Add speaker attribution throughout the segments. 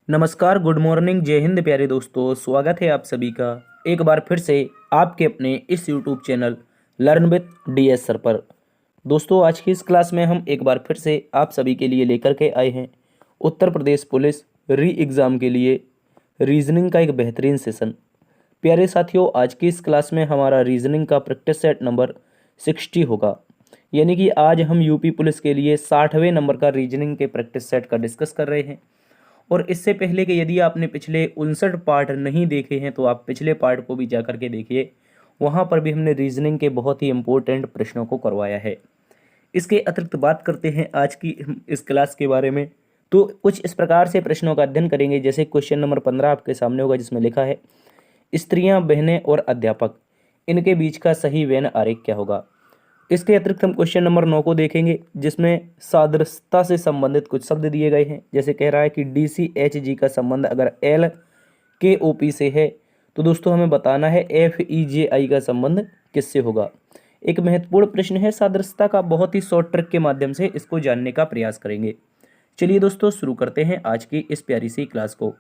Speaker 1: नमस्कार, good morning, जय हिंद प्यारे दोस्तों। स्वागत है आप सभी का एक बार फिर से आपके अपने इस YouTube channel learn with DS sir पर। दोस्तों, आज की इस क्लास में हम एक बार फिर से आप सभी के लिए लेकर के आए हैं उत्तर प्रदेश पुलिस री एग्ज़ाम के लिए रीजनिंग का एक बेहतरीन सेशन। प्यारे साथियों, आज की इस क्लास में हमारा रीजनिंग का प्रैक्टिस सेट नंबर 60 होगा, यानी कि आज हम यूपी पुलिस के लिए 60वें नंबर का रीजनिंग के प्रैक्टिस सेट का डिस्कस कर रहे हैं। और इससे पहले कि यदि आपने पिछले 59 पार्ट नहीं देखे हैं तो आप पिछले पार्ट को भी जा कर के देखिए, वहाँ पर भी हमने रीजनिंग के बहुत ही इंपॉर्टेंट प्रश्नों को करवाया है। इसके अतिरिक्त बात करते हैं आज की इस क्लास के बारे में, तो कुछ इस प्रकार से प्रश्नों का अध्ययन करेंगे। जैसे क्वेश्चन नंबर 15 आपके सामने होगा, जिसमें लिखा है स्त्रियां, बहनें और अध्यापक, इनके बीच का सही वेन आरेख क्या होगा। इसके अतिरिक्त हम क्वेश्चन नंबर 9 को देखेंगे, जिसमें सादृश्यता से संबंधित कुछ शब्द दिए गए हैं। जैसे कह रहा है कि DCHG का संबंध अगर LKOP से है तो दोस्तों हमें बताना है FEJI का संबंध किससे होगा। एक महत्वपूर्ण प्रश्न है सादृश्यता का, बहुत ही शॉर्ट ट्रिक के माध्यम से इसको जानने का प्रयास करेंगे। चलिए दोस्तों, शुरू करते हैं आज की इस प्यारी सी क्लास को।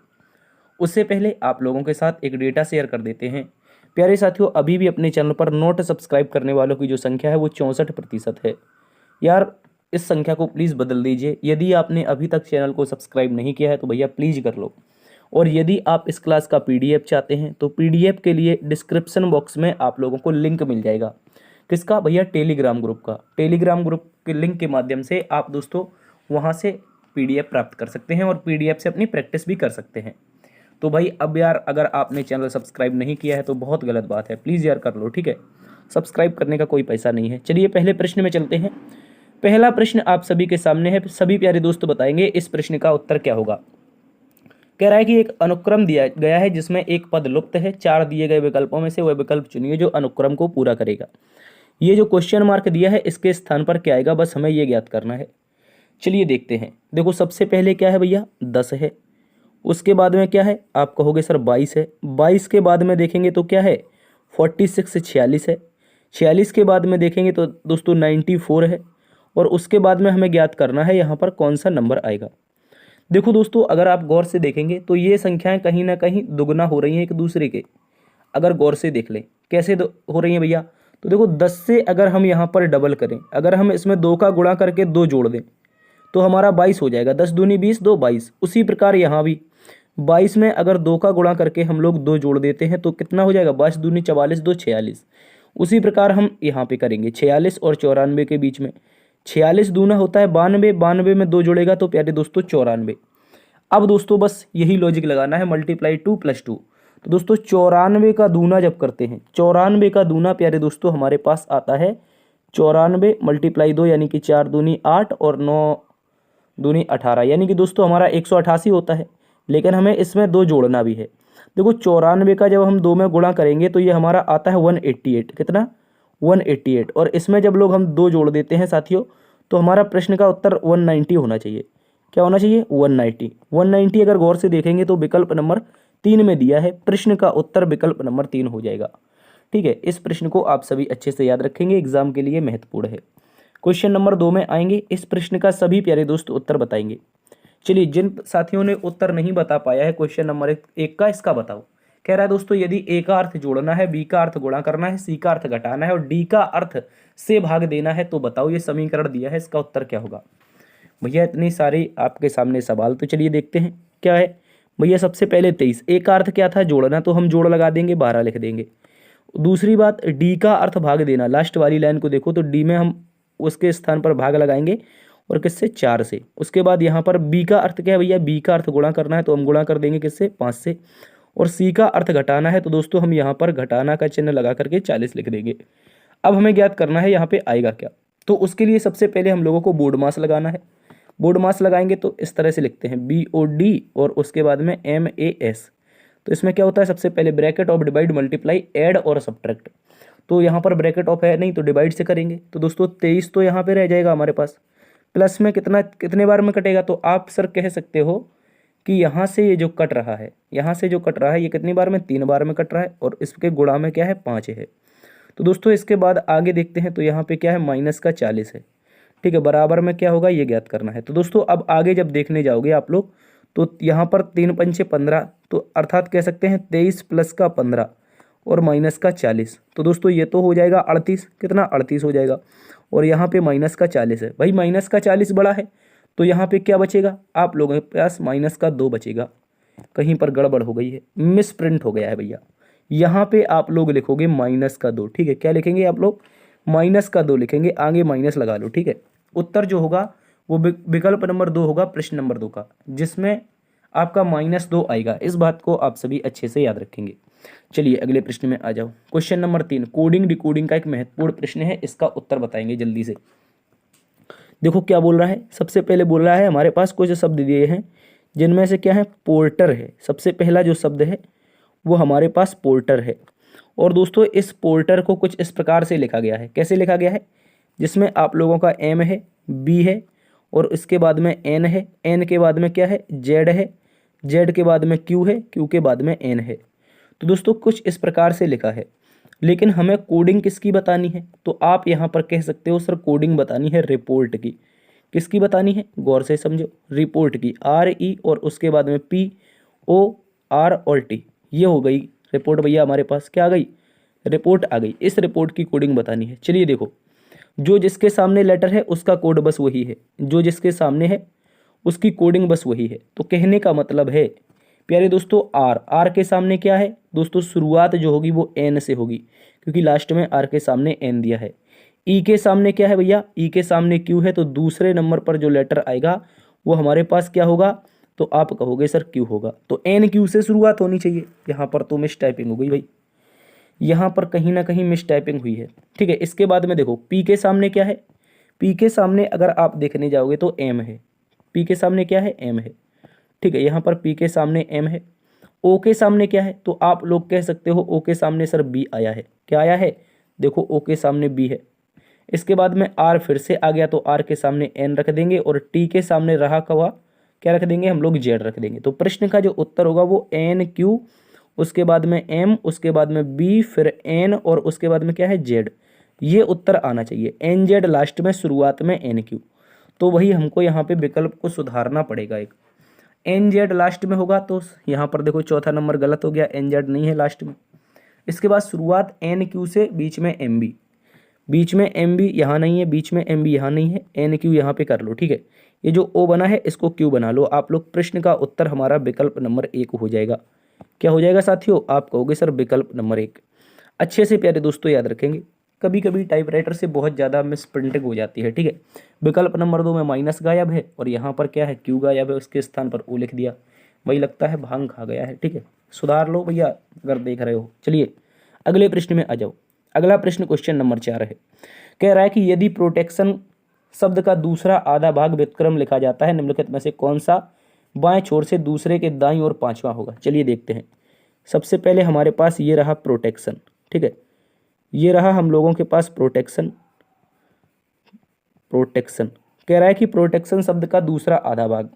Speaker 1: उससे पहले आप लोगों के साथ एक डेटा शेयर कर देते हैं। प्यारे साथियों, अभी भी अपने चैनल पर नोट सब्सक्राइब करने वालों की जो संख्या है वो 64% है। यार, इस संख्या को प्लीज़ बदल दीजिए। यदि आपने अभी तक चैनल को सब्सक्राइब नहीं किया है तो भैया प्लीज़ कर लो। और यदि आप इस क्लास का PDF चाहते हैं तो PDF के लिए डिस्क्रिप्शन बॉक्स में आप लोगों को लिंक मिल जाएगा। किसका भैया? टेलीग्राम ग्रुप का। टेलीग्राम ग्रुप के लिंक के माध्यम से आप दोस्तों वहाँ से PDF प्राप्त कर सकते हैं और PDF से अपनी प्रैक्टिस भी कर सकते हैं। तो भाई अब यार, अगर आपने चैनल सब्सक्राइब नहीं किया है तो बहुत गलत बात है, प्लीज़ यार कर लो, ठीक है। सब्सक्राइब करने का कोई पैसा नहीं है। चलिए पहले प्रश्न में चलते हैं। पहला प्रश्न आप सभी के सामने है। सभी प्यारे दोस्त बताएंगे इस प्रश्न का उत्तर क्या होगा। कह रहा है कि एक अनुक्रम दिया गया है जिसमें एक पद लुप्त है। 4 दिए गए विकल्पों में से वह विकल्प चुनिए जो अनुक्रम को पूरा करेगा। ये जो क्वेश्चन मार्क दिया है इसके स्थान पर क्या आएगा, बस हमें ये ज्ञात करना है। चलिए देखते हैं। देखो, सबसे पहले क्या है भैया? 10 है। उसके बाद में क्या है? आप कहोगे सर 22 है। 22 के बाद में देखेंगे तो क्या है? 46 46 है। 46 के बाद में देखेंगे तो दोस्तों 94 है। और उसके बाद में हमें ज्ञात करना है यहाँ पर कौन सा नंबर आएगा। देखो दोस्तों, अगर आप गौर से देखेंगे तो ये संख्याएं कहीं ना कहीं दुगना हो रही हैं एक दूसरे के। अगर गौर से देख लें कैसे हो रही हैं भैया, तो देखो 10 से अगर हम यहाँ पर डबल करें, अगर हम इसमें 2 का गुणा करके 2 जोड़ दें तो हमारा 22 हो जाएगा। 10 दूनी 20, 2 22। उसी प्रकार यहाँ भी 22 में अगर 2 का गुणा करके हम लोग 2 जोड़ देते हैं तो कितना हो जाएगा? 22 दूनी 44, 2 46। उसी प्रकार हम यहाँ पे करेंगे 46 और 94 के बीच में। 46 दूना होता है 92, 92 में 2 जोड़ेगा तो प्यारे दोस्तों 94। अब दोस्तों बस यही लॉजिक लगाना है, मल्टीप्लाई 2 + 2। तो दोस्तों 94 का दूना जब करते हैं, 94 का दूना प्यारे दोस्तों हमारे पास आता है 94 × 2, यानी कि 4 दूनी 8 और 9 दूनी 18, यानी कि दोस्तों हमारा 188 होता है। लेकिन हमें इसमें 2 जोड़ना भी है। देखो 94 का जब हम 2 में गुणा करेंगे तो ये हमारा आता है 188। कितना? 188। और इसमें जब लोग हम 2 जोड़ देते हैं साथियों तो हमारा प्रश्न का उत्तर 190 होना चाहिए। क्या होना चाहिए? 190। 190 अगर गौर से देखेंगे तो विकल्प नंबर 3 में दिया है। प्रश्न का उत्तर विकल्प नंबर 3 हो जाएगा। ठीक है, इस प्रश्न को आप सभी अच्छे से याद रखेंगे, एग्जाम के लिए महत्वपूर्ण है। क्वेश्चन नंबर 2 में आएंगे। इस प्रश्न का सभी प्यारे दोस्त उत्तर बताएंगे। चलिए, जिन साथियों ने उत्तर नहीं बता पाया है क्वेश्चन नंबर 1 का, इसका बताओ। कह रहा है दोस्तों, यदि A का अर्थ जोड़ना है, B का अर्थ गुणा करना है, C का अर्थ घटाना है और D का अर्थ से भाग देना है तो बताओ ये समीकरण दिया है, इसका उत्तर क्या होगा। भैया इतनी सारी आपके सामने सवाल, तो चलिए देखते हैं क्या है। भैया सबसे पहले 23, A का अर्थ क्या था? जोड़ना, तो हम जोड़ लगा देंगे, 12 लिख देंगे। दूसरी बात, D का अर्थ भाग देना। लास्ट वाली लाइन को देखो तो D में हम उसके स्थान पर भाग लगाएंगे और किससे? 4 से। उसके बाद यहाँ पर B का अर्थ क्या है भैया? B का अर्थ गुणा करना है तो हम गुणा कर देंगे किससे? 5 से। और C का अर्थ घटाना है तो दोस्तों हम यहाँ पर घटाना का चिन्ह लगा करके 40 लिख देंगे। अब हमें ज्ञात करना है यहाँ पे आएगा क्या। तो उसके लिए सबसे पहले हम लोगों को बोर्ड मास लगाना है। बोर्ड मास लगाएंगे तो इस तरह से लिखते हैं BOD और उसके बाद में MAS। तो इसमें क्या होता है? सबसे पहले bracket of divide multiply add और सब्ट्रैक्ट। तो यहाँ पर ब्रैकेट ऑफ है नहीं तो डिवाइड से करेंगे। तो दोस्तों 23 तो यहाँ पे रह जाएगा हमारे पास। प्लस में कितने बार में कटेगा? तो आप सर कह सकते हो कि यहाँ से ये जो कट रहा है, यहाँ से जो कट रहा है ये कितनी बार में? 3 बार में कट रहा है। और इसके गुणा में क्या है? 5 है। तो दोस्तों इसके बाद आगे देखते हैं तो यहाँ पे क्या है? माइनस का 40 है। ठीक है, बराबर में क्या होगा ये ज्ञात करना है। तो दोस्तों अब आगे जब देखने जाओगे आप लोग तो यहाँ पर 3 पंचे 15, तो अर्थात कह सकते हैं 23 प्लस का 15 और माइनस का 40। तो दोस्तों ये तो हो जाएगा 38, कितना 38 हो जाएगा, और यहाँ पे माइनस का 40 है। भाई माइनस का 40 बड़ा है, तो यहाँ पे क्या बचेगा आप लोगों के पास, माइनस का 2 बचेगा। कहीं पर गड़बड़ हो गई है, मिस प्रिंट हो गया है भैया। यहाँ पे आप लोग लिखोगे माइनस का 2, ठीक है। क्या लिखेंगे आप लोग, माइनस का 2 लिखेंगे, आगे माइनस लगा लो, ठीक है। उत्तर जो होगा वो विकल्प नंबर 2 होगा प्रश्न नंबर 2 का, जिसमें आपका -2 आएगा। इस बात को आप सभी अच्छे से याद रखेंगे। चलिए अगले प्रश्न में आ जाओ। क्वेश्चन नंबर 3 कोडिंग डिकोडिंग का एक महत्वपूर्ण प्रश्न है, इसका उत्तर बताएंगे जल्दी से। देखो क्या बोल रहा है, सबसे पहले बोल रहा है हमारे पास कुछ शब्द दिए हैं, जिनमें से क्या है, पोर्टर है। सबसे पहला जो शब्द है वो हमारे पास पोर्टर है। और दोस्तों इस पोर्टर को कुछ इस प्रकार से लिखा गया है। कैसे लिखा गया है, जिसमें आप लोगों का एम है, बी है, और इसके बाद में एन है, एन के बाद में क्या है, जेड है, जेड के बाद में क्यू है, क्यू के बाद में एन है। तो दोस्तों कुछ इस प्रकार से लिखा है, लेकिन हमें कोडिंग किसकी बतानी है, तो आप यहाँ पर कह सकते हो सर कोडिंग बतानी है रिपोर्ट की। किसकी बतानी है, गौर से समझो, रिपोर्ट की, आर ई और उसके बाद में पी ओ आर और टी, ये हो गई रिपोर्ट भैया। हमारे पास क्या आ गई, रिपोर्ट आ गई। इस रिपोर्ट की कोडिंग बतानी है। चलिए देखो, जो जिसके सामने लेटर है उसका कोड बस वही है, जो जिसके सामने है उसकी कोडिंग बस वही है। तो कहने का मतलब है प्यारे दोस्तों, आर, आर के सामने क्या है दोस्तों, शुरुआत जो होगी वो एन से होगी, क्योंकि लास्ट में आर के सामने एन दिया है। ई के सामने क्या है भैया, ई के सामने क्यू है, तो दूसरे नंबर पर जो लेटर आएगा वो हमारे पास क्या होगा, तो आप कहोगे सर क्यू होगा। तो एन क्यू से शुरुआत होनी चाहिए। यहाँ पर तो मिस टाइपिंग हो गई भाई, यहाँ पर कहीं ना कहीं मिस टाइपिंग हुई है, ठीक है। इसके बाद में देखो पी के सामने क्या है, पी के सामने अगर आप देखने जाओगे तो एम है, पी के सामने क्या है, एम है, ठीक है। यहाँ पर पी के सामने एम है। ओ के सामने क्या है, तो आप लोग कह सकते हो ओ के सामने सर बी आया है। क्या आया है, देखो ओ के सामने बी है। इसके बाद में आर फिर से आ गया, तो आर के सामने एन रख देंगे, और टी के सामने रहा कवा क्या रख देंगे, हम लोग जेड रख देंगे। तो प्रश्न का जो उत्तर होगा वो एन क्यू, उसके बाद में एम, उसके बाद में बी, फिर एन, और उसके बाद में क्या है, जेड। ये उत्तर आना चाहिए, एन जेड लास्ट में, शुरुआत में एन क्यू। तो वही हमको यहाँ पे विकल्प को सुधारना पड़ेगा। एक एन जेड लास्ट में होगा, तो यहाँ पर देखो चौथा नंबर गलत हो गया, एन जेड नहीं है लास्ट में। इसके बाद शुरुआत एन क्यू से, बीच में एम बी, बीच में एम बी यहाँ नहीं है, बीच में एम बी यहाँ नहीं है, एन क्यू यहाँ पे कर लो, ठीक है। ये जो ओ बना है इसको क्यू बना लो आप लोग। प्रश्न का उत्तर हमारा विकल्प नंबर 1 हो जाएगा। क्या हो जाएगा साथियों, आप कहोगे सर विकल्प नंबर 1। अच्छे से प्यारे दोस्तों याद रखेंगे, कभी कभी टाइपराइटर से बहुत ज़्यादा मिस प्रिंटिंग हो जाती है, ठीक है। विकल्प नंबर 2 में माइनस गायब है, और यहाँ पर क्या है, क्यू गायब है, उसके स्थान पर ओ लिख दिया। वही लगता है भांग खा गया है, ठीक है। सुधार लो भैया अगर देख रहे हो। चलिए अगले प्रश्न में आ जाओ। अगला प्रश्न क्वेश्चन नंबर 4 है। कह रहा है कि यदि प्रोटेक्शन शब्द का दूसरा आधा भाग व्युत्क्रम लिखा जाता है, निम्नलिखित में से कौन सा बाएं छोर से दूसरे के दाईं ओर पांचवा होगा। चलिए देखते हैं। सबसे पहले हमारे पास ये रहा प्रोटेक्शन, ठीक है। ये रहा हम लोगों के पास प्रोटेक्शन। प्रोटेक्शन कह रहा है कि प्रोटेक्शन शब्द का दूसरा आधा भाग,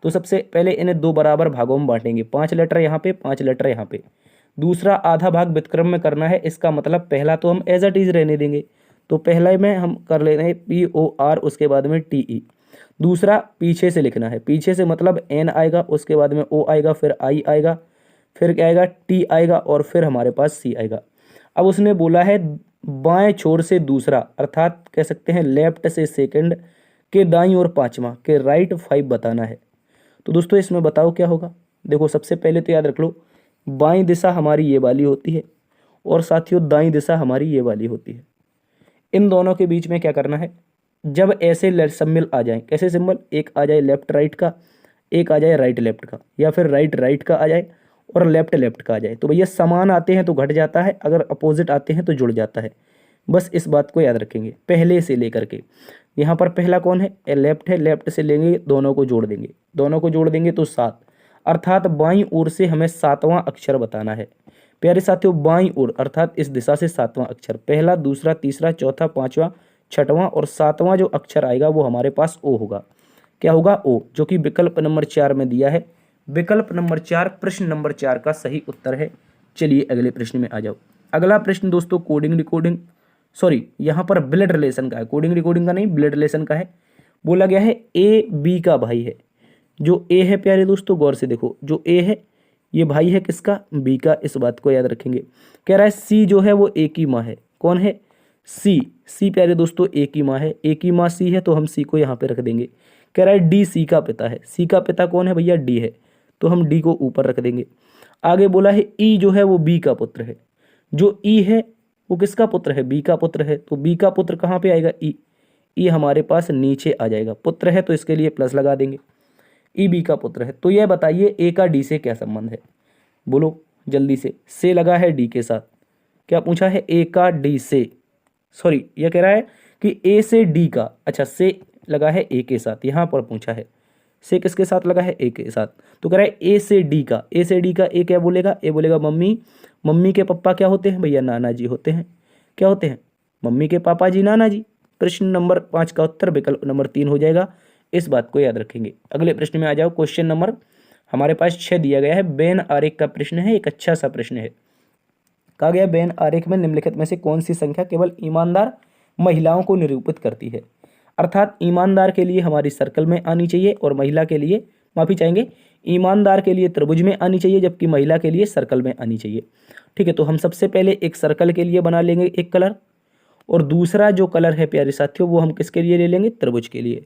Speaker 1: तो सबसे पहले इन्हें 2 बराबर भागों में बांटेंगे। 5 लेटर यहाँ पे, 5 लेटर यहाँ पे। दूसरा आधा भाग व्युत्क्रम में करना है, इसका मतलब पहला तो हम एज इट इज रहने देंगे, तो पहले में हम कर लेते हैं पी ओ आर, उसके बाद में टी ई। दूसरा पीछे से लिखना है, पीछे से मतलब एन आएगा, उसके बाद में ओ आएगा, फिर आई आएगा, फिर क्या आएगा, टी आएगा, और फिर हमारे पास सी आएगा। अब उसने बोला है बाएं छोर से दूसरा, अर्थात कह सकते हैं लेफ्ट से सेकंड के दाईं ओर पांचवा के राइट 5 बताना है। तो दोस्तों इसमें बताओ क्या होगा। देखो सबसे पहले तो याद रख लो, बाईं दिशा हमारी ये वाली होती है, और साथियों दाईं दिशा हमारी ये वाली होती है। इन दोनों के बीच में क्या करना है, जब ऐसे सिंबल आ जाए, कैसे सिंबल, एक आ जाए लेफ्ट राइट का, एक आ जाए राइट लेफ्ट का, या फिर राइट राइट का आ जाए और लेफ्ट लेफ्ट का आ जाए, तो भैया समान आते हैं तो घट जाता है, अगर अपोजिट आते हैं तो जुड़ जाता है। बस इस बात को याद रखेंगे पहले से लेकर के। यहाँ पर पहला कौन है, लेफ्ट है, लेफ्ट से लेंगे, दोनों को जोड़ देंगे, दोनों को जोड़ देंगे तो 7, अर्थात बाईं ओर से हमें 7वां अक्षर बताना है। प्यारे साथियों बाईं ओर अर्थात इस दिशा से 7वां अक्षर, पहला, दूसरा, तीसरा, चौथा, 5वां, 6वां और 7वां जो अक्षर आएगा वो हमारे पास ओ होगा। क्या होगा, ओ, जो कि विकल्प नंबर 4 में दिया है। विकल्प नंबर 4 प्रश्न नंबर 4 का सही उत्तर है। चलिए अगले प्रश्न में आ जाओ। अगला प्रश्न दोस्तों कोडिंग डिकोडिंग, सॉरी यहाँ पर ब्लड रिलेशन का है, कोडिंग डिकोडिंग का नहीं, ब्लड रिलेशन का है। बोला गया है ए बी का भाई है, जो ए है प्यारे दोस्तों, गौर से देखो, जो ए है ये भाई है किसका, बी का, इस बात को याद रखेंगे। कह रहा है सी जो है वो ए की माँ है। कौन है, सी। सी प्यारे दोस्तों ए की माँ है, ए की माँ सी है, तो हम सी को यहाँ पे रख देंगे। कह रहा है डी सी का पिता है, सी का पिता कौन है भैया, डी है, तो हम डी को ऊपर रख देंगे। आगे बोला है ई जो है वो बी का पुत्र है, जो ई है वो किसका पुत्र है, बी का पुत्र है, तो बी का पुत्र कहाँ पे आएगा, ई। ई हमारे पास नीचे आ जाएगा, पुत्र है तो इसके लिए प्लस लगा देंगे। ई बी का पुत्र है, तो यह बताइए ए का डी से क्या संबंध है, बोलो जल्दी से लगा है डी के साथ। क्या पूछा है, ए का डी से, सॉरी यह कह रहा है कि ए से डी का, अच्छा से लगा है ए के साथ, यहाँ पर पूछा है से किसके साथ लगा है, ए के साथ। तो कह रहा है ए से डी का, ए से डी का, ए क्या बोलेगा, ए बोलेगा मम्मी। मम्मी के पापा क्या होते हैं भैया, नाना जी होते हैं। क्या होते हैं, मम्मी के पापा जी नाना जी। प्रश्न नंबर 5 का उत्तर विकल्प नंबर 3 हो जाएगा, इस बात को याद रखेंगे। अगले प्रश्न में आ जाओ। क्वेश्चन नंबर हमारे पास 6 दिया गया है, बेन आरेख का प्रश्न है, एक अच्छा सा प्रश्न है। कहा गया बेन आरेख में निम्नलिखित में से कौन सी संख्या केवल ईमानदार महिलाओं को निरूपित करती है। अर्थात ईमानदार के लिए हमारी सर्कल में आनी चाहिए और महिला के लिए, माफी चाहेंगे, ईमानदार के लिए त्रिभुज में आनी चाहिए जबकि महिला के लिए सर्कल में आनी चाहिए। ठीक है, तो हम सबसे पहले एक सर्कल के लिए बना लेंगे एक कलर, और दूसरा जो कलर है प्यारे साथियों वो हम किसके लिए ले लेंगे, त्रिभुज के लिए।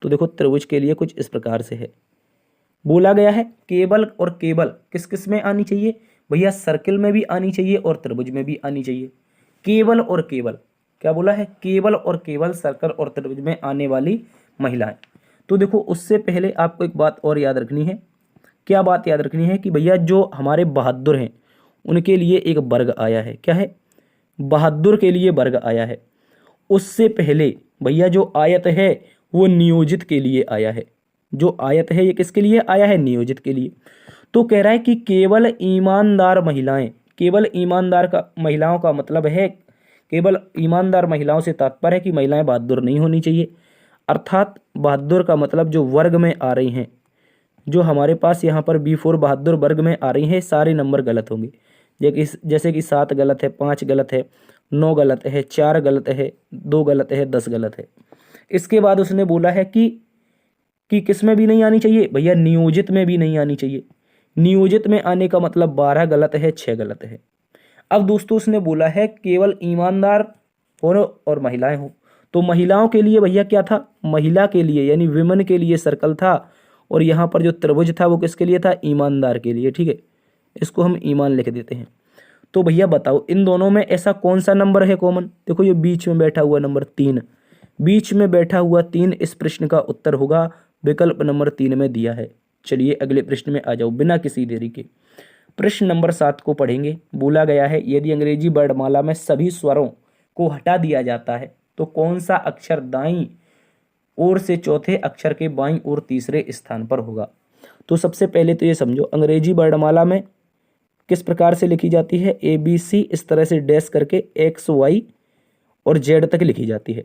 Speaker 1: तो देखो त्रिभुज के लिए कुछ इस प्रकार से है, बोला गया है केवल और केवल किस किस में आनी चाहिए भैया, सर्किल में भी आनी चाहिए और त्रिभुज में भी आनी चाहिए। केवल और केवल, क्या बोला है, केवल और केवल सर्कल और त्रिभुज में आने वाली महिलाएं। तो देखो उससे पहले आपको एक बात और याद रखनी है। क्या बात याद रखनी है कि भैया जो हमारे बहादुर हैं उनके लिए एक वर्ग आया है। क्या है, बहादुर के लिए वर्ग आया है। उससे पहले भैया जो आयत है वो नियोजित के लिए आया है। जो आयत है ये किसके लिए आया है, नियोजित के लिए। तो कह रहा है कि केवल ईमानदार महिलाएं, केवल ईमानदार का महिलाओं का मतलब है, केवल ईमानदार महिलाओं से तात्पर्य है कि महिलाएं बहादुर नहीं होनी चाहिए। अर्थात बहादुर का मतलब जो वर्ग में आ रही हैं, जो हमारे पास यहाँ पर B4 बहादुर वर्ग में आ रही हैं, सारे नंबर गलत होंगे। जैसे कि 7 गलत है, 5 गलत है, 9 गलत है, 4 गलत है, 2 गलत है, 10 गलत है। इसके बाद उसने बोला है कि किस में भी नहीं आनी चाहिए भैया, नियोजित में भी नहीं आनी चाहिए। नियोजित में आने का मतलब 12 गलत है, 6 गलत है। अब दोस्तों उसने बोला है केवल ईमानदार हो और महिलाएं हो, तो महिलाओं के लिए भैया क्या था, महिला के लिए यानी विमेन के लिए सर्कल था, और यहाँ पर जो त्रिभुज था वो किसके लिए था, ईमानदार के लिए। ठीक है, इसको हम ईमान लिख देते हैं। तो भैया बताओ इन दोनों में ऐसा कौन सा नंबर है कॉमन। देखो ये बीच में बैठा हुआ नंबर 3, बीच में बैठा हुआ 3 इस प्रश्न का उत्तर होगा, विकल्प नंबर 3 में दिया है। चलिए अगले प्रश्न में आ जाओ बिना किसी देरी के। प्रश्न नंबर 7 को पढ़ेंगे। बोला गया है यदि अंग्रेजी वर्णमाला में सभी स्वरों को हटा दिया जाता है तो कौन सा अक्षर दाईं ओर से चौथे अक्षर के बाईं ओर तीसरे स्थान पर होगा। तो सबसे पहले तो ये समझो अंग्रेजी वर्णमाला में किस प्रकार से लिखी जाती है, ABC इस तरह से डैश करके X Y और Z तक लिखी जाती है।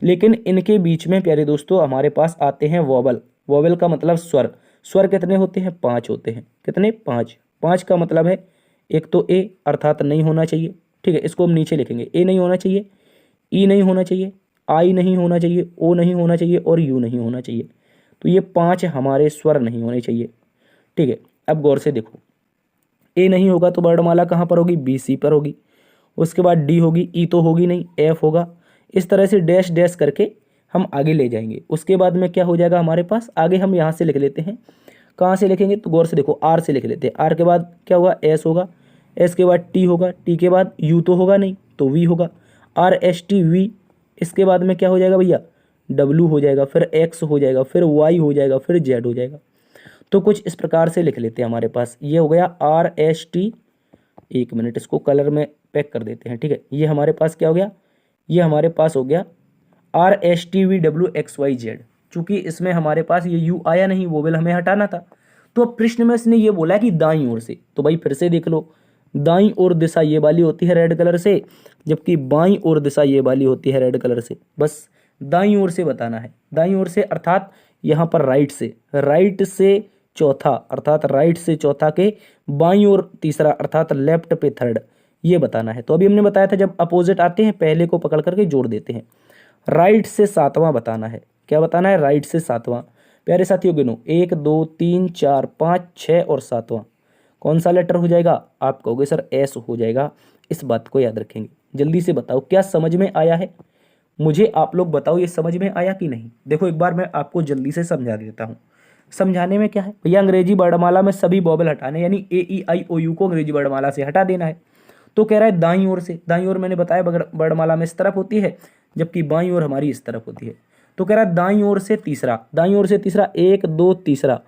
Speaker 1: लेकिन इनके बीच में प्यारे दोस्तों हमारे पास आते हैं वोवल। वोवल का मतलब स्वर। स्वर कितने होते हैं, 5 होते हैं। कितने, 5। 5 का मतलब है एक तो ए अर्थात नहीं होना चाहिए। ठीक है, इसको हम नीचे लिखेंगे, ए नहीं होना चाहिए, ई नहीं होना चाहिए, आई नहीं होना चाहिए, ओ नहीं होना चाहिए और यू नहीं होना चाहिए। तो ये 5 हमारे स्वर नहीं होने चाहिए। ठीक है, अब गौर से देखो, ए नहीं होगा तो वर्णमाला कहाँ पर होगी, BC पर होगी। उसके बाद डी होगी, ई तो होगी नहीं, एफ होगा। इस तरह से डैश डैश करके हम आगे ले जाएंगे। उसके बाद में क्या हो जाएगा हमारे पास, आगे हम यहाँ से लिख लेते हैं। कहाँ से लिखेंगे तो गौर से देखो, आर से लिख लेते हैं। आर के बाद क्या होगा, एस होगा, एस के बाद टी होगा, टी के बाद यू तो होगा नहीं तो वी होगा, RST V। इसके बाद में क्या हो जाएगा भैया, डब्लू हो जाएगा, फिर एक्स हो जाएगा, फिर वाई हो जाएगा, फिर जेड हो जाएगा। तो कुछ इस प्रकार से लिख लेते हैं। हमारे पास ये हो गया RST, एक मिनट इसको कलर में पैक कर देते हैं। ठीक है, ये हमारे पास क्या हो गया, ये हमारे पास हो गया RSTVWXYZ। चूंकि इसमें हमारे पास ये यू आया नहीं, वोवेल हमें हटाना था। तो अब प्रश्न में इसने ये बोला कि दाईं ओर से, तो भाई फिर से देख लो, दाईं ओर दिशा ये वाली होती है रेड कलर से, जबकि बाईं ओर दिशा ये वाली होती है रेड कलर से। बस दाईं ओर से बताना है। दाईं ओर से अर्थात यहाँ पर राइट से चौथा, अर्थात राइट से चौथा के बाईं ओर तीसरा, अर्थात लेफ्ट पे थर्ड, ये बताना है। तो अभी हमने बताया था जब अपोजिट आते हैं पहले को पकड़ करके जोड़ देते हैं। राइट से 7वां बताना है। क्या बताना है, राइट से 7वां। प्यारे साथियों गिनो, 1 2 3 4 5 6 और 7वां कौन सा लेटर हो जाएगा? आप कहोगे सर एस हो जाएगा। इस बात को याद रखेंगे। जल्दी से बताओ क्या समझ में आया है? मुझे आप लोग बताओ ये समझ में आया कि नहीं। देखो एक बार मैं आपको जल्दी से समझा देता हूँ। समझाने में क्या है भैया, अंग्रेजी वर्णमाला में सभी वोवेल हटाने, यानी ए ई आई ओ यू को अंग्रेजी वर्णमाला से हटा देना है। तो कह रहा है दाईं ओर से। दाईं ओर मैंने बताया वर्णमाला में इस तरफ होती है, जबकि बाईं ओर हमारी इस तरफ होती है। तो कह रहा है दाईं ओर से तीसरा, दाईं ओर से तीसरा 1 2 तीसरा।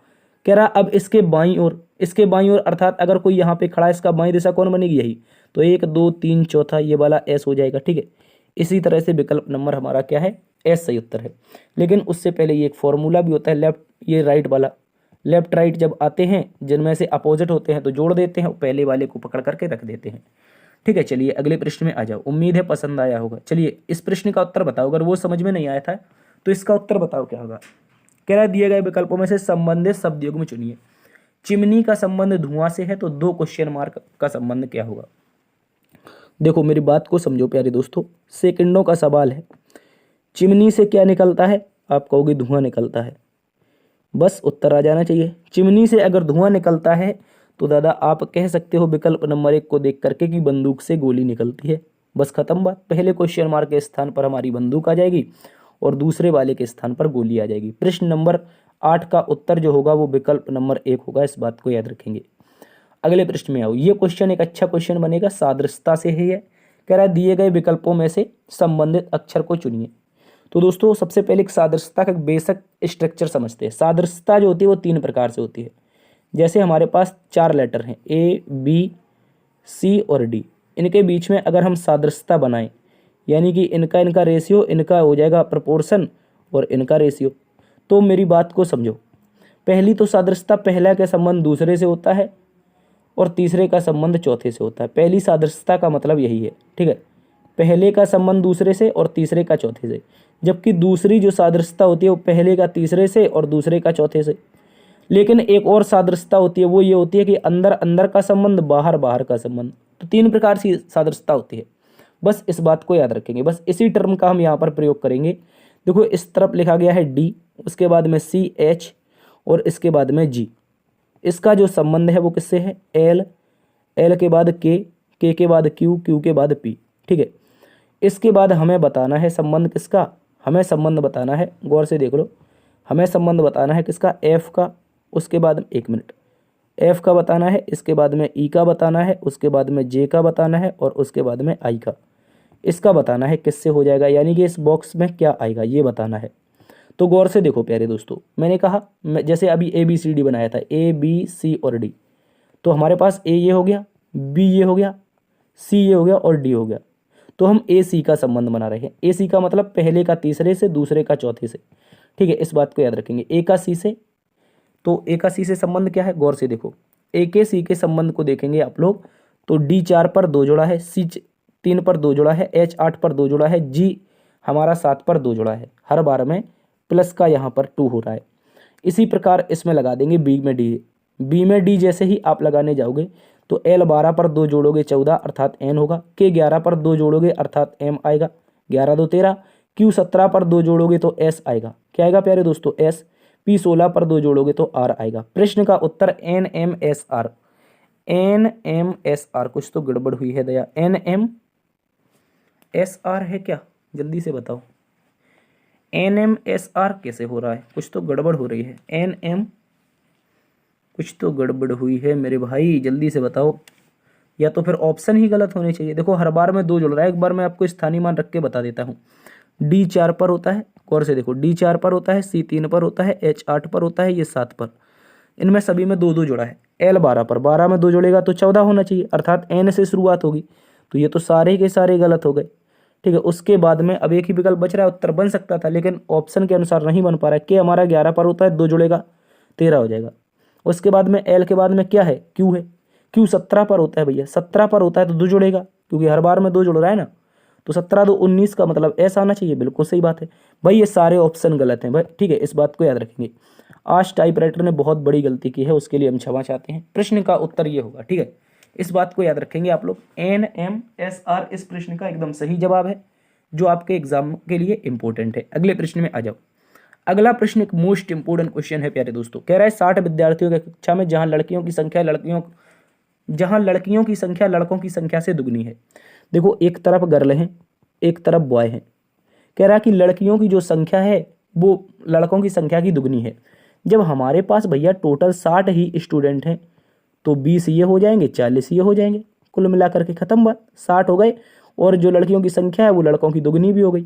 Speaker 1: कह रहा अब इसके बाईं ओर, इसके बाईं ओर अर्थात अगर कोई यहाँ पे खड़ा है, इसका बाईं दिशा कौन बनेगी? यही। तो 1 2 3 चौथा ये वाला एस हो जाएगा। ठीक है, इसी तरह से विकल्प नंबर हमारा क्या है? एस सही उत्तर है। लेकिन उससे पहले ये एक फॉर्मूला भी होता है, लेफ्ट ये राइट वाला। लेफ्ट राइट जब आते हैं जिनमें से अपोजिट होते हैं तो जोड़ देते हैं, पहले वाले को पकड़ करके रख देते हैं। ठीक है, चलिए अगले प्रश्न में आ जाओ। उम्मीद है पसंद आया होगा। चलिए इस प्रश्न का उत्तर बताओ। अगर वो समझ में नहीं आया था तो इसका उत्तर बताओ क्या होगा। कह रहा है दिए गए विकल्पों में से संबंधित शब्द युग्म चुनिए। चिमनी का संबंध धुआं से है, तो 2 क्वेश्चन मार्क का संबंध क्या होगा? देखो मेरी बात को समझो प्यारे दोस्तों, सेकंडों का सवाल है। चिमनी से क्या निकलता है? आप कहोगे धुआं निकलता है। बस उत्तर आ जाना चाहिए। चिमनी से अगर धुआं निकलता है तो दादा आप कह सकते हो विकल्प नंबर 1 को देख करके कि बंदूक से गोली निकलती है। बस खत्म बात। पहले क्वेश्चन मार्क के स्थान पर हमारी बंदूक आ जाएगी और दूसरे वाले के स्थान पर गोली आ जाएगी। प्रश्न नंबर 8 का उत्तर जो होगा वो विकल्प नंबर 1 होगा। इस बात को याद रखेंगे। अगले प्रश्न में आओ। ये क्वेश्चन एक अच्छा क्वेश्चन बनेगा, सादृश्यता से है ये। कह रहा है दिए गए विकल्पों में से संबंधित अक्षर को चुनिए। तो दोस्तों सबसे पहले एक सादृश्यता का बेसिक स्ट्रक्चर समझते हैं। सादृश्यता जो होती है वो 3 प्रकार से होती है। जैसे हमारे पास 4 लेटर हैं ए बी सी और डी। इनके बीच में अगर हम सादृश्यता बनाएं, यानी कि इनका रेशियो, इनका हो जाएगा प्रपोर्शन और इनका रेशियो। तो मेरी बात को समझो। पहली तो सादृश्यता पहला का संबंध दूसरे से होता है और तीसरे का संबंध चौथे से होता है। पहली सादृश्यता का मतलब यही है। ठीक है, पहले का संबंध दूसरे से और तीसरे का चौथे से। जबकि दूसरी जो सादृश्यता होती है वो पहले का तीसरे से और दूसरे का चौथे से। लेकिन एक और सादृश्यता होती है, वो ये होती है कि अंदर अंदर का संबंध, बाहर बाहर का संबंध। तो 3 प्रकार की सादृश्यता होती है। बस इस बात को याद रखेंगे। बस इसी टर्म का हम यहाँ पर प्रयोग करेंगे। देखो इस तरफ लिखा गया है डी, उसके बाद में सी एच और इसके बाद में जी। इसका जो संबंध है वो किससे है? एल, एल के बाद के के बाद क्यू, क्यू के बाद पी। ठीक है, इसके बाद हमें बताना है संबंध किसका? हमें संबंध बताना है, गौर से देख लो, हमें संबंध बताना है किसका? एफ का। उसके बाद 1 मिनट, एफ का बताना है, इसके बाद में ई का बताना है, उसके बाद में जे का बताना है और उसके बाद में आई का। इसका बताना है किससे हो जाएगा, यानी कि इस बॉक्स में क्या आएगा ये बताना है। तो गौर से देखो प्यारे दोस्तों, मैंने कहा जैसे अभी ए बी सी डी बनाया था, ए बी सी और डी। तो हमारे पास ए ये हो गया, बी ये हो गया, सी ये हो गया और डी हो गया। तो हम ए सी का संबंध बना रहे हैं। ए सी का मतलब पहले का तीसरे से, दूसरे का चौथे से। ठीक है, इस बात को याद रखेंगे। ए का सी से, तो ए का सी से संबंध क्या है? गौर से देखो, ए के सी के संबंध को देखेंगे आप लोग तो डी 4 पर 2 जोड़ा है, सी 3 पर 2 जोड़ा है, एच 8 पर 2 जोड़ा है, जी हमारा 7 पर 2 जोड़ा है। हर बार में प्लस का यहाँ पर 2 हो रहा है। इसी प्रकार इसमें लगा देंगे बी में डी। बी में डी जैसे ही आप लगाने जाओगे तो एल 12 पर 2 जोड़ोगे 14 अर्थात एन होगा। के 11 पर 2 जोड़ोगे अर्थात एम आएगा, 11 2 13। क्यू 17 पर 2 जोड़ोगे तो एस आएगा। क्या आएगा प्यारे दोस्तों? एस। पी 16 पर 2 जोड़ोगे तो आर आएगा। प्रश्न का उत्तर N M S R. N M S R. कुछ तो गड़बड़ हुई है Daya. N M S R है क्या? जल्दी से बताओ। एन एम एस आर कैसे हो रहा है? कुछ तो गड़बड़ हो रही है। एन एम, कुछ तो गड़बड़ हुई है मेरे भाई, जल्दी से बताओ। या तो फिर ऑप्शन ही गलत होने चाहिए। देखो हर बार में 2 जुड़ रहा है। एक बार मैं आपको स्थानीय मान रख के बता देता हूँ। डी 4 पर होता है, गौर से देखो, डी 4 पर होता है, सी 3 पर होता है, एच 8 पर होता है, ये 7 पर। इनमें सभी में 2 2 जुड़ा है। एल 12 पर, 12 में 2 जुड़ेगा तो 14 होना चाहिए अर्थात एन से शुरुआत होगी। तो ये तो सारे के सारे गलत हो गए। ठीक है, उसके बाद में अब एक ही विकल्प बच रहा है। उत्तर बन सकता था लेकिन ऑप्शन के अनुसार नहीं बन पा रहा है। के हमारा 11 पर होता है, 2 जुड़ेगा 13 हो जाएगा। उसके बाद में एल के बाद में क्या है? क्यू है। क्यू 17 पर होता है भैया, 17 पर होता है तो 2 जुड़ेगा क्योंकि हर बार में 2 जुड़ रहा है ना। तो 17 2 19 का मतलब ऐसा आना चाहिए। बिल्कुल सही बात है भाई, ये सारे ऑप्शन गलत हैं भाई। ठीक है, इस बात को याद रखेंगे। आज टाइपराइटर ने बहुत बड़ी गलती की है, उसके लिए हम क्षमा चाहते हैं। प्रश्न का उत्तर ये होगा। ठीक है, इस बात को याद रखेंगे आप लोग। NMSR इस प्रश्न का एकदम सही जवाब है जो आपके एग्जाम के लिए इंपॉर्टेंट है। अगले प्रश्न में आ जाओ। अगला प्रश्न एक मोस्ट इंपोर्टेंट क्वेश्चन है प्यारे दोस्तों। कह रहा है 60 विद्यार्थियों की कक्षा में जहां लड़कियों की संख्या लड़कों की संख्या से दुगनी है। देखो एक तरफ गर्ल है, एक तरफ बॉय है। कह रहा है कि लड़कियों की जो संख्या है वो लड़कों की संख्या की दुगनी है। जब हमारे पास भैया टोटल 60 ही स्टूडेंट हैं तो 20 ये हो जाएंगे, 40 ये हो जाएंगे, कुल मिलाकर के खत्म बात, 60 हो गए। और जो लड़कियों की संख्या है वो लड़कों की दुगनी भी हो गई।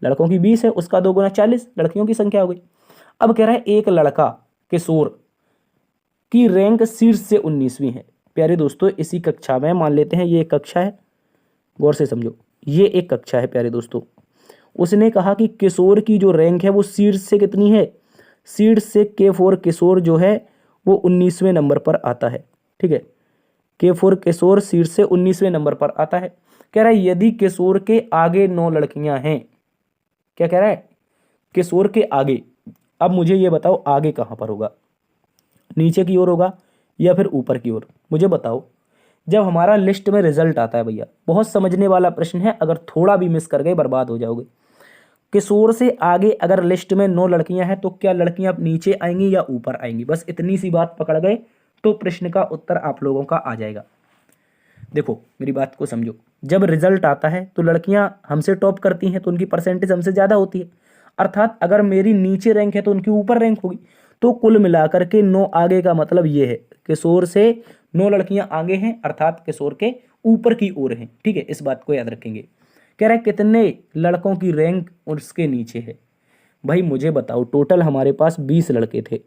Speaker 1: लड़कों की 20 है, उसका 2 गुना 40 लड़कियों की संख्या हो गई। अब कह रहा है एक लड़का किशोर की रैंक शीर्ष से 19वीं है। प्यारे दोस्तों इसी कक्षा में मान लेते हैं ये एक कक्षा है, गौर से समझो, ये एक कक्षा है प्यारे दोस्तों। उसने कहा कि किशोर की जो रैंक है वो शीर्ष से कितनी है, शीर्ष से K4 किशोर जो है वो 19वें नंबर पर आता है। ठीक है, K4 किशोर शीर्ष से 19वें नंबर पर आता है। कह रहा है यदि किशोर के आगे 9 लड़कियां हैं, क्या कह रहा है, किशोर के आगे। अब मुझे ये बताओ आगे कहां पर होगा, नीचे की ओर होगा या फिर ऊपर की ओर, मुझे बताओ। जब हमारा लिस्ट में रिजल्ट आता है भैया, बहुत समझने वाला प्रश्न है, अगर थोड़ा भी मिस कर गए बर्बाद हो जाओगे। किशोर से आगे अगर लिस्ट में 9 लड़कियां हैं तो क्या लड़कियां नीचे आएंगी या ऊपर आएंगी, बस इतनी सी बात पकड़ गए तो प्रश्न का उत्तर आप लोगों का आ जाएगा। देखो मेरी बात को समझो, जब रिजल्ट आता है तो लड़कियां हमसे टॉप करती हैं तो उनकी परसेंटेज हमसे ज़्यादा होती है, अर्थात अगर मेरी नीचे रैंक है तो उनकी ऊपर रैंक होगी। तो कुल मिलाकर के 9 आगे का मतलब ये है, किशोर से 9 लड़कियां आगे हैं अर्थात किशोर के ऊपर की ओर हैं। ठीक है, इस बात को याद रखेंगे। कह रहा है कितने लड़कों की रैंक उसके नीचे है। भाई मुझे बताओ, टोटल हमारे पास 20 लड़के थे।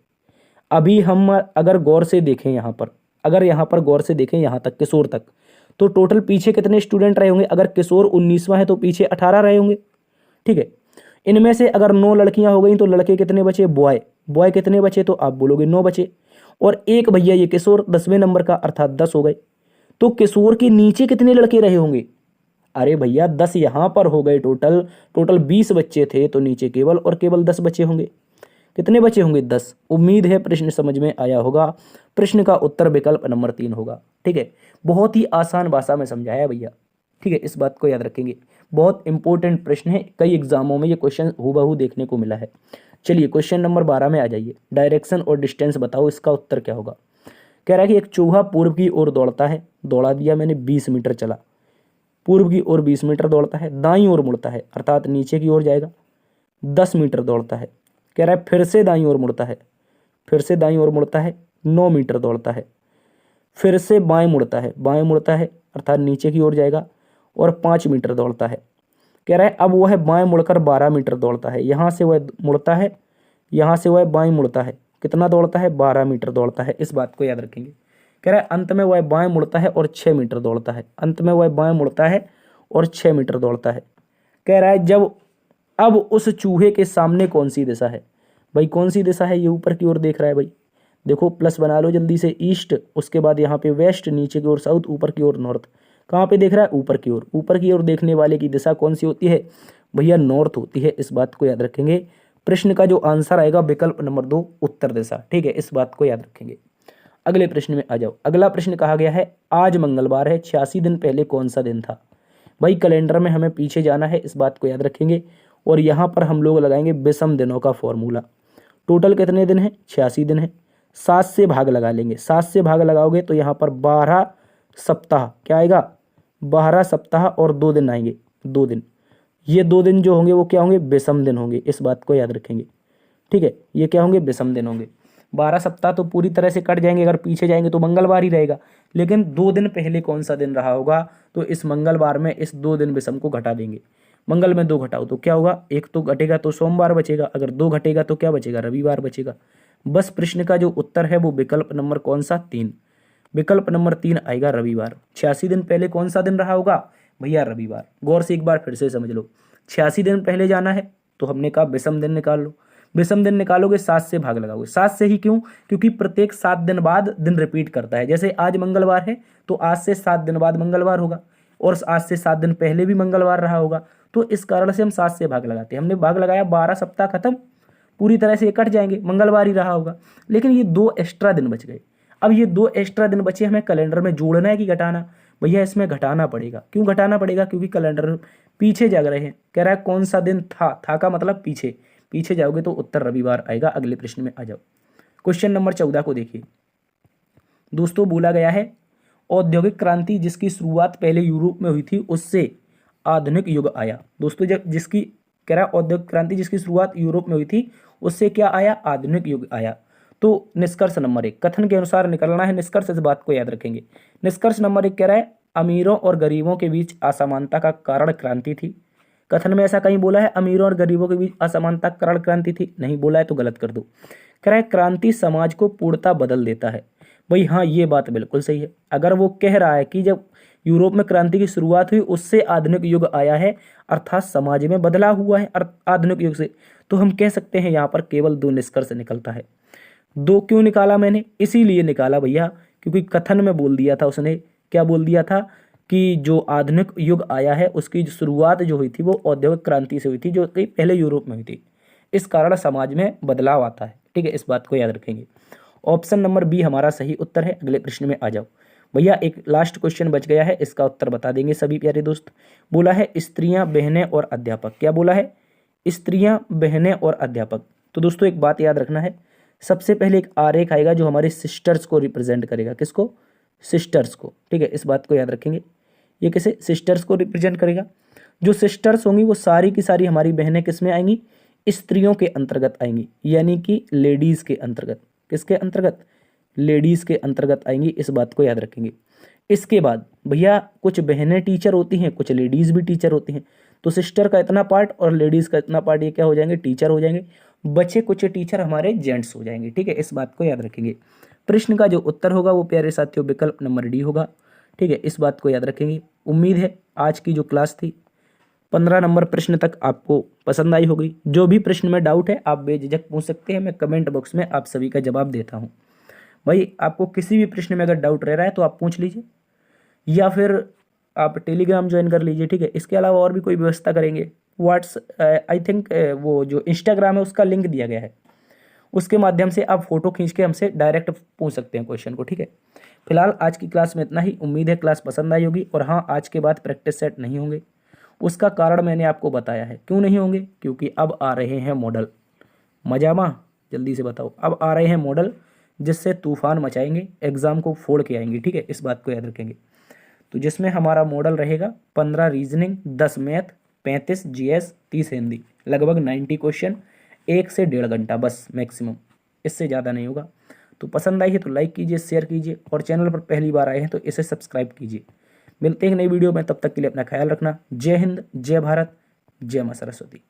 Speaker 1: अभी हम अगर गौर से देखें यहाँ पर, अगर यहाँ पर गौर से देखें यहाँ तक किशोर तक, तो टोटल पीछे कितने स्टूडेंट रहे होंगे। अगर किशोर 19वां है तो पीछे 18 रहे होंगे। ठीक है, इनमें से अगर 9 लड़कियां हो गई तो लड़के कितने बचे, बॉय कितने बचे, तो आप बोलोगे 9 बचे। और एक भैया ये किशोर 10वें नंबर का अर्थात 10 हो गए। तो किशोर के नीचे कितने लड़के रहे होंगे, अरे भैया 10 यहाँ पर हो गए। टोटल 20 बच्चे थे तो नीचे केवल 10 बचे होंगे। कितने बचे होंगे, 10। उम्मीद है प्रश्न समझ में आया होगा। प्रश्न का उत्तर विकल्प नंबर 3 होगा। ठीक है, बहुत ही आसान भाषा में समझाया भैया। ठीक है, इस बात को याद रखेंगे, बहुत इंपॉर्टेंट प्रश्न है, कई एग्जामों में ये क्वेश्चन हूबहू देखने को मिला है। चलिए क्वेश्चन नंबर 12 में आ जाइए। डायरेक्शन और डिस्टेंस बताओ, इसका उत्तर क्या होगा। कह रहा है कि एक चूहा पूर्व की ओर दौड़ता है, दौड़ा दिया मैंने, 20 मीटर चला, पूर्व की ओर 20 मीटर दौड़ता है, दाईं ओर मुड़ता है अर्थात नीचे की ओर जाएगा, 10 मीटर दौड़ता है। कह रहा है फिर से दाईं ओर मुड़ता है, फिर से दाईं ओर मुड़ता है, 9 मीटर दौड़ता है, फिर से बाएं मुड़ता है अर्थात नीचे की ओर जाएगा और 5 मीटर दौड़ता है। कह रहा है अब वह बाएं मुड़कर 12 मीटर दौड़ता है। यहाँ से वह मुड़ता है, यहाँ से वह बाएं मुड़ता है, कितना दौड़ता है, 12 मीटर दौड़ता है। इस बात को याद रखेंगे। कह रहा है अंत में वह बाएं मुड़ता है और 6 मीटर दौड़ता है, अंत में वह बाएं मुड़ता है और 6 मीटर दौड़ता है। कह रहा है जब अब उस चूहे के सामने कौन सी दिशा है। भाई कौन सी दिशा है, ये ऊपर की ओर देख रहा है। भाई देखो प्लस बना लो जल्दी से, ईस्ट, उसके बाद यहाँ पे वेस्ट, नीचे की ओर साउथ, ऊपर की ओर नॉर्थ। कहाँ पे देख रहा है, ऊपर की ओर। ऊपर की ओर देखने वाले की दिशा कौन सी होती है भैया, नॉर्थ होती है। इस बात को याद रखेंगे। प्रश्न का जो आंसर आएगा विकल्प नंबर 2 उत्तर दिशा। ठीक है, इस बात को याद रखेंगे। अगले प्रश्न में आ जाओ। अगला प्रश्न कहा गया है आज मंगलवार है, 86 दिन पहले कौन सा दिन था। भाई कैलेंडर में हमें पीछे जाना है, इस बात को याद रखेंगे। और यहाँ पर हम लोग लगाएंगे विषम दिनों का फॉर्मूला। टोटल कितने दिन है, 86 दिन है। 7 से भाग लगा लेंगे, 7 से भाग लगाओगे तो यहाँ पर 12 सप्ताह, क्या आएगा, 12 सप्ताह और 2 दिन आएंगे, 2 दिन। ये 2 दिन जो होंगे वो क्या होंगे, विषम दिन होंगे। इस बात को याद रखेंगे। ठीक है, ये क्या होंगे, विषम दिन होंगे। 12 सप्ताह तो पूरी तरह से कट जाएंगे, अगर पीछे जाएंगे तो मंगलवार ही रहेगा। लेकिन 2 दिन पहले कौन सा दिन रहा होगा, तो इस मंगलवार में इस 2 दिन विषम को घटा देंगे। मंगल में 2 घटाओ तो क्या होगा, 1 तो घटेगा तो सोमवार बचेगा, अगर 2 घटेगा तो क्या बचेगा, रविवार बचेगा। बस प्रश्न का जो उत्तर है वो विकल्प नंबर कौन सा, 3। विकल्प नंबर 3 आएगा रविवार। 86 दिन पहले कौन सा दिन रहा होगा भैया, रविवार। गौर से एक बार फिर से समझ लो, 86 दिन पहले जाना है तो हमने कहा विषम दिन निकाल लो। विषम दिन निकालोगे 7 से भाग लगाओगे। 7 से ही क्यों, क्योंकि प्रत्येक 7 दिन बाद दिन रिपीट करता है। जैसे आज मंगलवार है तो आज से 7 दिन बाद मंगलवार होगा, और आज से 7 दिन पहले भी मंगलवार रहा होगा। तो इस कारण से हम 7 से भाग लगाते हैं। हमने भाग लगाया, 12 सप्ताह खत्म, पूरी तरह से कट जाएंगे, मंगलवार ही रहा होगा। लेकिन ये 2 एक्स्ट्रा दिन बच गए। अब ये 2 एक्स्ट्रा दिन बचे, हमें कैलेंडर में जोड़ना है कि घटाना। भैया इसमें घटाना पड़ेगा। क्यों घटाना पड़ेगा, क्योंकि कैलेंडर पीछे जा रहे हैं। कह रहा है कौन सा दिन था का मतलब पीछे पीछे जाओगे तो उत्तर रविवार आएगा। अगले प्रश्न में आ जाओ। क्वेश्चन नंबर 14 को देखिए दोस्तों, बोला गया है औद्योगिक क्रांति जिसकी शुरुआत पहले यूरोप में हुई थी उससे आधुनिक युग आया। दोस्तों जब जिसकी कह रहा है औद्योगिक क्रांति जिसकी शुरुआत यूरोप में हुई थी उससे क्या आया, आधुनिक युग आया। तो निष्कर्ष नंबर 1 कथन के अनुसार निकलना है निष्कर्ष, इस बात को याद रखेंगे। निष्कर्ष नंबर 1 कह रहा है अमीरों और गरीबों के बीच असमानता का कारण क्रांति थी। कथन में ऐसा कहीं बोला है अमीरों और गरीबों के बीच असमानता का कारण क्रांति थी? नहीं बोला है तो गलत कर दो। कह रहा है क्रांति समाज को पूर्णतः बदल देता है। भाई हाँ, ये बात बिल्कुल सही है। अगर वो कह रहा है कि जब यूरोप में क्रांति की शुरुआत हुई उससे आधुनिक युग आया है, अर्थात समाज में बदलाव हुआ है आधुनिक युग से, तो हम कह सकते हैं यहाँ पर केवल 2 निष्कर्ष निकलता है। 2 क्यों निकाला मैंने? इसीलिए निकाला भैया क्योंकि कथन में बोल दिया था उसने, क्या बोल दिया था कि जो आधुनिक युग आया है उसकी जो शुरुआत जो हुई थी वो औद्योगिक क्रांति से हुई थी जो कि पहले यूरोप में हुई थी। इस कारण समाज में बदलाव आता है। ठीक है, इस बात को याद रखेंगे। ऑप्शन नंबर बी हमारा सही उत्तर है। अगले प्रश्न में आ जाओ भैया। एक लास्ट क्वेश्चन बच गया है, इसका उत्तर बता देंगे सभी प्यारे दोस्त। बोला है स्त्रियां, बहनें और अध्यापक। क्या बोला है? स्त्रियां, बहनें और अध्यापक। तो दोस्तों एक बात याद रखना है, सबसे पहले एक आरेख आएगा जो हमारे सिस्टर्स को रिप्रेजेंट करेगा। किसको? सिस्टर्स को। ठीक है, इस बात को याद रखेंगे। ये किसे? सिस्टर्स को रिप्रेजेंट करेगा। जो सिस्टर्स होंगी वो सारी की सारी हमारी बहनें किस में आएंगी? स्त्रियों के अंतर्गत आएंगी, यानी कि लेडीज के अंतर्गत। किसके अंतर्गत? लेडीज के अंतर्गत आएंगी। इस बात को याद रखेंगे। इसके बाद भैया कुछ बहनें टीचर होती हैं, कुछ लेडीज भी टीचर होती हैं, तो सिस्टर का इतना पार्ट और लेडीज का इतना पार्ट ये क्या हो जाएंगे? टीचर हो जाएंगे। बचे कुछ टीचर हमारे जेंट्स हो जाएंगे। ठीक है, इस बात को याद रखेंगे। प्रश्न का जो उत्तर होगा वो प्यारे साथियों विकल्प नंबर डी होगा। ठीक है, इस बात को याद रखेंगे। उम्मीद है आज की जो क्लास थी 15 नंबर प्रश्न तक आपको पसंद आई होगी। जो भी प्रश्न में डाउट है आप बेझिझक पूछ सकते हैं, मैं कमेंट बॉक्स में आप सभी का जवाब देता हूँ। भाई आपको किसी भी प्रश्न में अगर डाउट रह रहा है तो आप पूछ लीजिए, या फिर आप टेलीग्राम ज्वाइन कर लीजिए। ठीक है, इसके अलावा और भी कोई व्यवस्था करेंगे। आई थिंक वो जो इंस्टाग्राम है उसका लिंक दिया गया है, उसके माध्यम से आप फोटो खींच के हमसे डायरेक्ट पूछ सकते हैं क्वेश्चन को। ठीक है, फिलहाल आज की क्लास में इतना ही। उम्मीद है क्लास पसंद आई होगी। और हाँ, आज के बाद प्रैक्टिस सेट नहीं होंगे, उसका कारण मैंने आपको बताया है। क्यों नहीं होंगे? क्योंकि अब आ रहे हैं मॉडल। मजामा जल्दी से बताओ। अब आ रहे हैं मॉडल जिससे तूफान मचाएंगे, एग्जाम को फोड़ के आएंगे। ठीक है, इस बात को याद रखेंगे। तो जिसमें हमारा मॉडल रहेगा 15 रीजनिंग, 10 मैथ, 35 जीएस, 30 हिंदी, लगभग 90 क्वेश्चन, 1 से 1.5 घंटा बस मैक्सिमम, इससे ज़्यादा नहीं होगा। तो पसंद आई है तो लाइक कीजिए, शेयर कीजिए, और चैनल पर पहली बार आए हैं तो इसे सब्सक्राइब कीजिए। मिलते हैं एक नई वीडियो में, तब तक के लिए अपना ख्याल रखना। जय हिंद, जय भारत, जय मां सरस्वती।